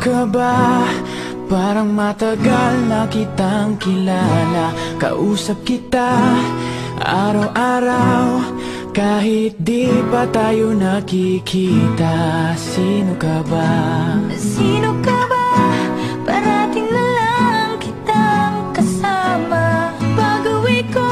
ka ba? Parang matagal na kitang kilala. Kausap kita araw-araw, kahit di pa tayo nakikita. Sino ka ba? Sino ka ba? Parating na lang kitang kasama pag-uwi ko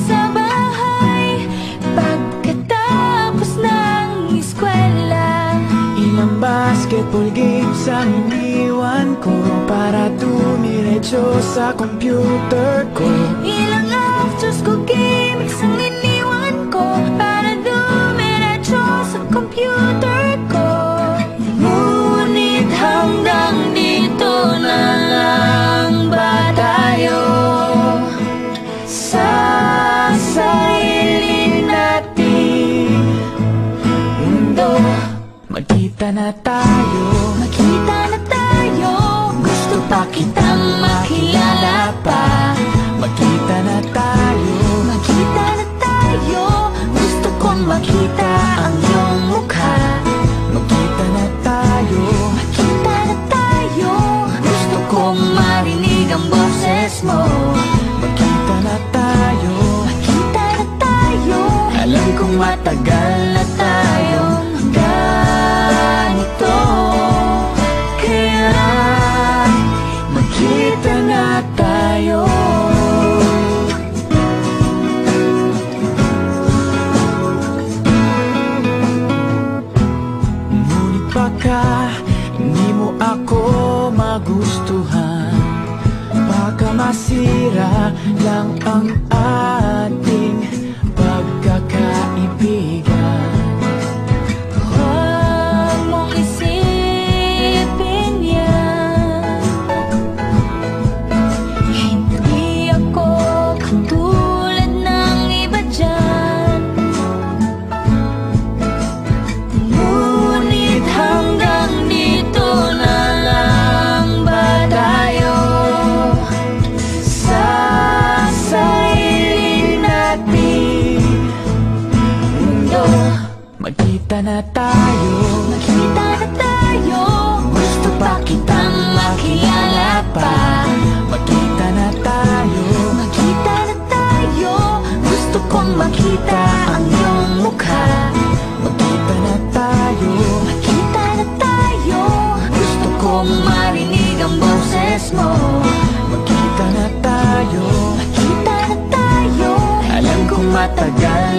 sa bahay, pagkatapos ng eskwela. Ilang basketball games ang iniwan ko para dumiretso sa computer ko. Ilang after school games ang iniwan ko para dumiretso sa computer ko. Ngunit hanggang dito na lang ba tayo? Sa sarili nating mundo, magkita na tayo. Makita na tayo, gusto pa kitang makilala pa. Magkita na tayo. Makita na tayo, gusto kong makita ang iyong mukha. Magkita na tayo. Makita na tayo, gusto kong marinig ang boses mo. Magkita na tayo. Makita na tayo, Alam kong matagal na tayong ganito, kaya magkita na tayo. Ngunit baka hindi mo ako magustuhan, baka masira lang ang ating pagkakaibigan. huwag mong isipin yan. Hindi ako katulad ng iba dyan. Ngunit hanggang dito na lang ba tayo? Sa sarili nating mundo, magkita na tayo. Makita na tayo, Gusto pa kitang makilala pa. Magkita na tayo. makita na tayo, gusto kong makita ang iyong mukha. Magkita na tayo. Makita na tayo, gusto kong marinig ang boses mo. Magkita na tayo. Makita na tayo, Alam kong matagal